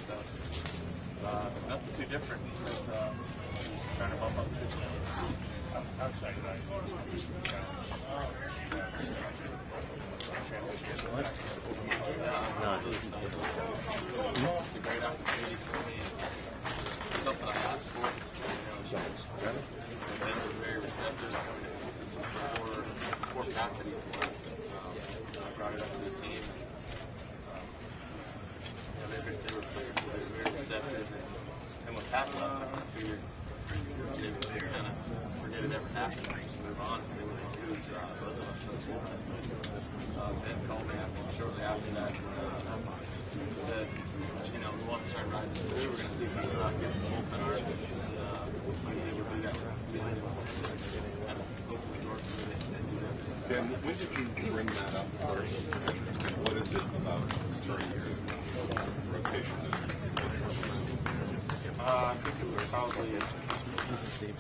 So nothing too different, just trying to bump up the pitch count. How excited are you just for the challenge? Yeah, I'm really excited. It's a great opportunity for me. It's something I asked for. Ben was very receptive. This was before faculty. I brought it up to the team. They were very receptive. And with Pat left, I figured they would kind of forget it ever happened and just move on. They would lose both of us to the bullpen. Ben called me shortly after that and said, we want to start riding through. We're going to see if we can get some bullpen arms. Like I said, we got kind of open the door for me. Ben, when did you bring that up first? What is it about during your rotation? I think it was probably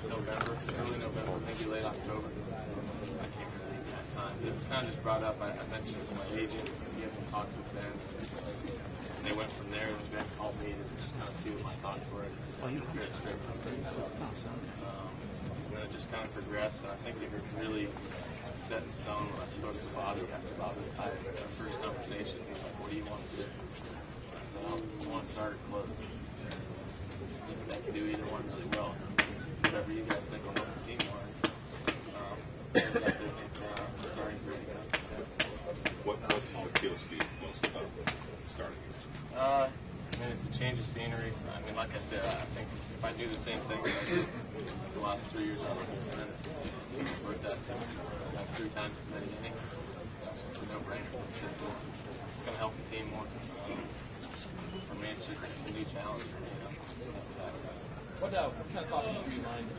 November, early November, maybe late October. I can't remember the exact time. But it's kind of just brought up. I mentioned it to my agent. He had some talks with Ben. And they went from there, and Ben called me to just kind of see what my thoughts were. And hear it straight from him. And then it just kind of progressed. And I think it really set in stone when I spoke to Bobby after Bobby was hired. Our first conversation, he was like, "What do you want to do?" I said, "I want to start or close." I can do either one really well. Whatever you guys think will help the team more. Starting's ready to go. What appeals to you most about starting? It's a change of scenery. Like I said, I think if I do the same thing that I did the last 3 years, I would have worked that to. That's 3 times as many innings. It's a no-brainer. It's going to help the team more. For me, it's a new challenge for me. I'm excited about it. What kind of thoughts were you mind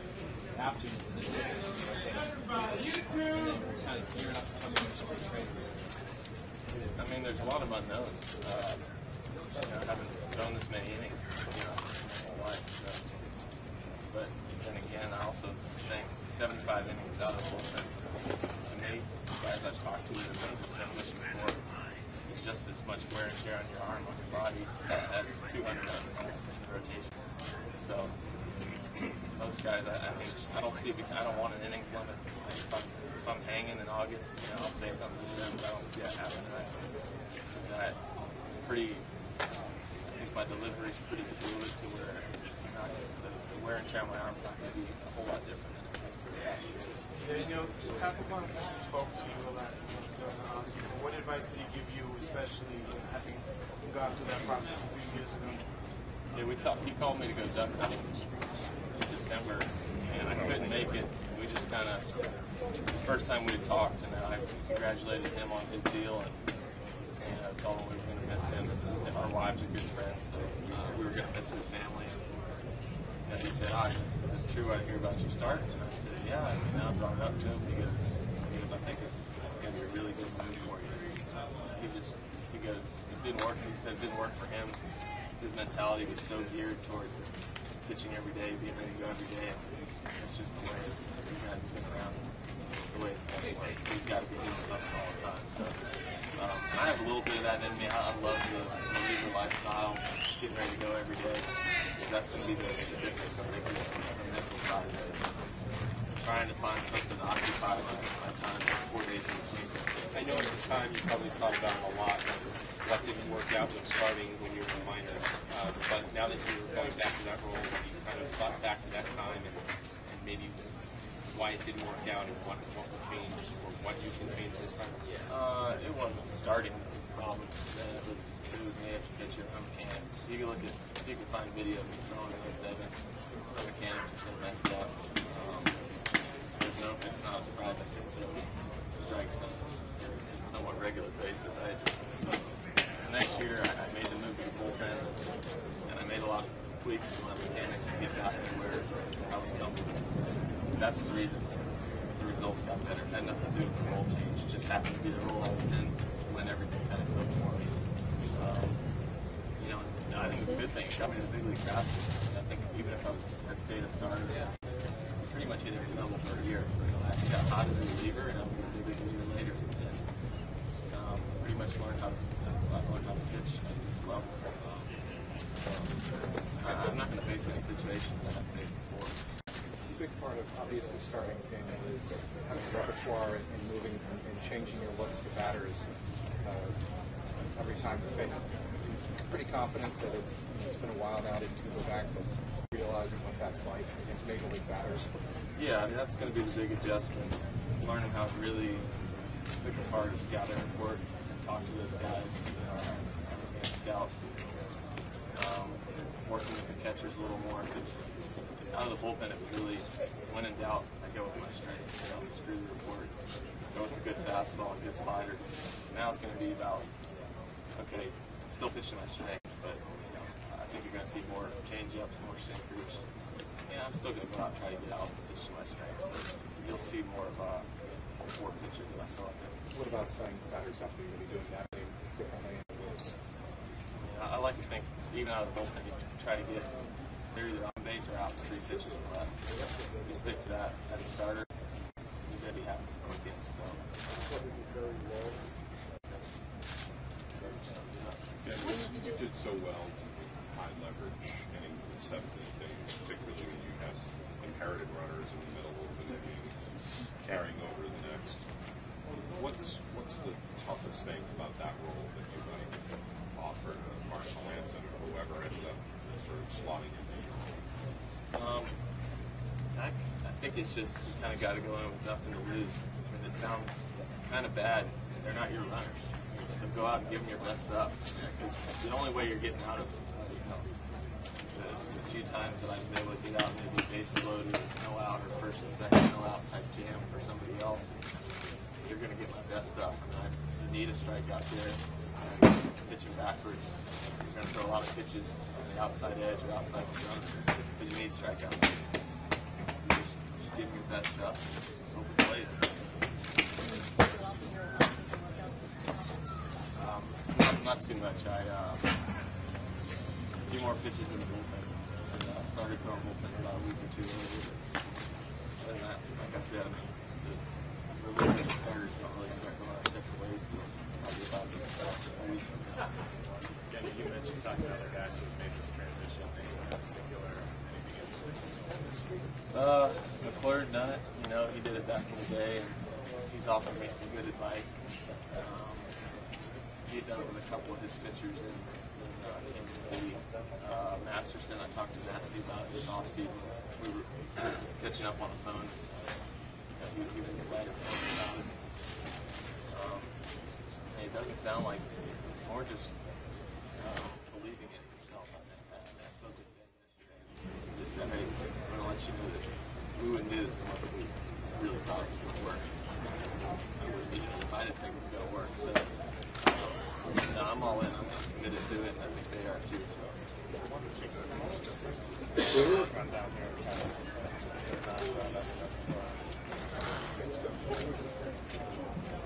after this year? And then kind of gearing up to come in and trade? There's a lot of unknowns. I haven't thrown this many innings my whole life. But then again, I also think 75 innings out of the bullpen, to me, guys I've talked to that made this transition before, is just as much wear and tear on your arm, on your body, as 200 on rotation. So most guys, I don't see. I don't want an innings limit. If I'm hanging in August, I'll say something to them, but I don't see that happening. I think my delivery is pretty fluid to where the wear and tear on my arm is not going to be a whole lot different than it has been the past years. Daniel, Patrick spoke to you a lot during the offseason. What advice did he give you, especially having gone through that process a few years ago? Yeah, we talked. He called me to go duck hunting in December, and I couldn't make it. We just kind of, the first time we had talked, and I congratulated him on his deal, and I told him we were going to miss him, and our wives are good friends, so we were going to miss his family. And he said, is this true? I hear about you starting. And I said, yeah. And I brought it up to him because I think it's going to be a really good move for you. He goes, it didn't work. He said it didn't work for him. His mentality was so geared toward pitching every day, being ready to go every day. It's just the way you guys have been around. It's the way it works. He's got to be doing something all the time. So I have a little bit of that in me. I love the leader lifestyle, getting ready to go every day. So that's going to be the difference. I think is the mental side of it. Trying to find something to occupy my time 4 days in the week. I know at the time you probably thought about it a lot. What didn't work out with starting when you were in minors. But now that you're going back to that role, have you kind of thought back to that time and maybe why it didn't work out and what will change or what you can change this time? It wasn't starting that was the problem. It was me as a pitcher. I'm mechanics. You can find video of me throwing in 07. My mechanics were so messed up. It's not a surprise I couldn't throw strikes on a somewhat regular basis. Next year, I made the move to the bullpen, and I made a lot of tweaks to my mechanics to get back to where I was comfortable. That's the reason the results got better. It had nothing to do with the role change. It just happened to be the role I was in when everything kind of clicked for me. I think it was a good thing. It got me to the big league faster. I think even if I stayed a starter, pretty much hit every level for a year. I got hot as a reliever, and I was a big reliever later. And pretty much learned how to pitch at this level. situations that I've faced before. A big part of obviously starting Daniel is having a repertoire and moving and changing your looks to batters every time you face them. I'm pretty confident that it's been a while now that you can go back to realizing what that's like against major league batters. Yeah, I mean, that's going to be the big adjustment. Learning how to really pick apart a scouting report and talk to those guys, advanced scouts, and working with the catchers a little more, because out of the bullpen, it was really, when in doubt, I go with my strengths. Screw the report, go with a good fastball, a good slider. Now it's going to be about, okay, I'm still pitching my strengths, but I think you're going to see more change-ups, more sinkers. Yeah, I'm still going to go out and try to get outs and pitch to my strengths, but you'll see more of 4 pitches that I throw out there. What about setting batters up? Are you going to be doing that differently? I like to think, even out of the bullpen, you try to get, they're either on base or out 3 pitches or less. If you stick to that as a starter, you're going to be having some quick innings. So. You did so well in high leverage innings in the 7th inning, particularly when you have inherited runners in the middle of the inning, carrying over to the next. What's the toughest thing about that role that you might offer to Marshall Hanson or whoever ends up sort of slotting in? I think it's just you kind of got to go in with nothing to lose. I mean, it sounds kind of bad. They're not your runners, so go out and give them your best stuff. Because the only way you're getting out of the few times that I was able to get out, maybe bases loaded, no out, or first and second no out type jam for somebody else, you're going to get my best stuff. I mean, you need a strikeout there. Pitching backwards, you're going to throw a lot of pitches on the outside edge or outside the zone, but you need strikeouts. You just give them your best stuff, open plays. Not too much. A few more pitches in the bullpen. I started throwing bullpens about a week or 2 earlier. Other than that, like I said, the relief starters don't really start going our separate ways till probably about a week from now. Danny, you mentioned talking to other guys who have made this transition. Anyone in particular? Anything interesting? McClure done it. He did it back in the day, and he's offered me some good advice. He had done it with a couple of his pitchers in Kansas City. Masterson, I talked to Nasty about it this offseason. We were catching up on the phone. He was excited about it. It doesn't sound like it's more just believing in yourself. I spoke with Ben yesterday. He just said, hey, I'm going to let you know that we wouldn't do this unless we really thought it was going to work. I said, I wouldn't be here if I didn't think it was going to work. So, no, I'm all in. I'm committed to it, and I think they are too. So.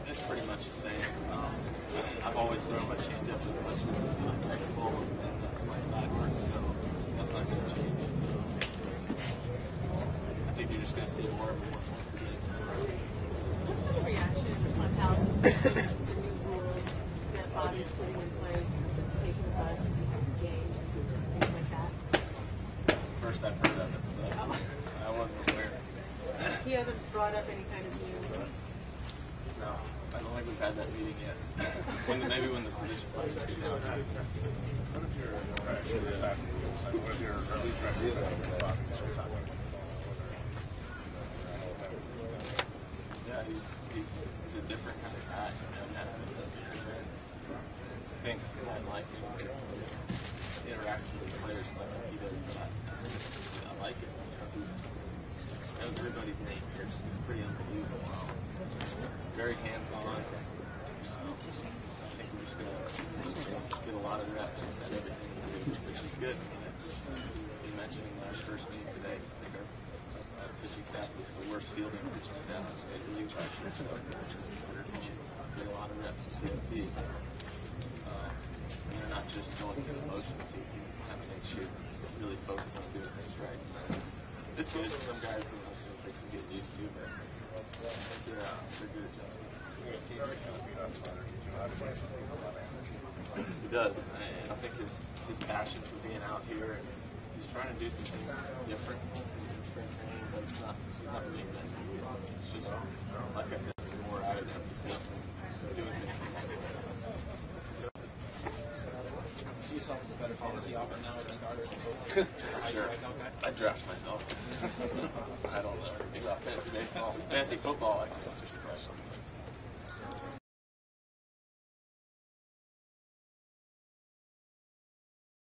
It's pretty much the same. I've always thrown my changeup as much as I'm capable and my side work, so that's not going to change. I think you're just going to see more and more once the game's over. What's been the reaction in the clubhouse to the new rules that Bobby's putting in place with patient bust games and things like that? That's the first I've heard of it, so I wasn't aware. He hasn't brought up any kind of new. No, I don't think we've had that meeting yet. Maybe when the position players get down. What if you're actually aside from the rules? What if you're early trying to get Bobby to start talking about Yeah, he's a different kind of guy. I think I like him. He interacts with the players like he does, but I like it. He knows everybody's name here. It's pretty unbelievable. Very hands-on. I think we're just going to get a lot of reps at everything we do, which is good. You mentioned in our first meeting today, I think our pitching staff was the worst fielding pitching staff in the Major League last year, so we're going to get a lot of reps at PFPs. And you're not just going through the motions, you kind of make sure you really focus on doing things right. So it's good. Some guys, it's going to take some getting used to, but they're good adjustments. He does, and I think his passion for being out here and he's trying to do some things different in spring training, but it's not reinventing. It's just, like I said, some more added emphasis and doing things the right way. You see yourself as a better fantasy offer now as a starter as opposed to a high strikeout guy? I draft myself. I don't know anything about fantasy baseball. Fantasy football, I can answer your question.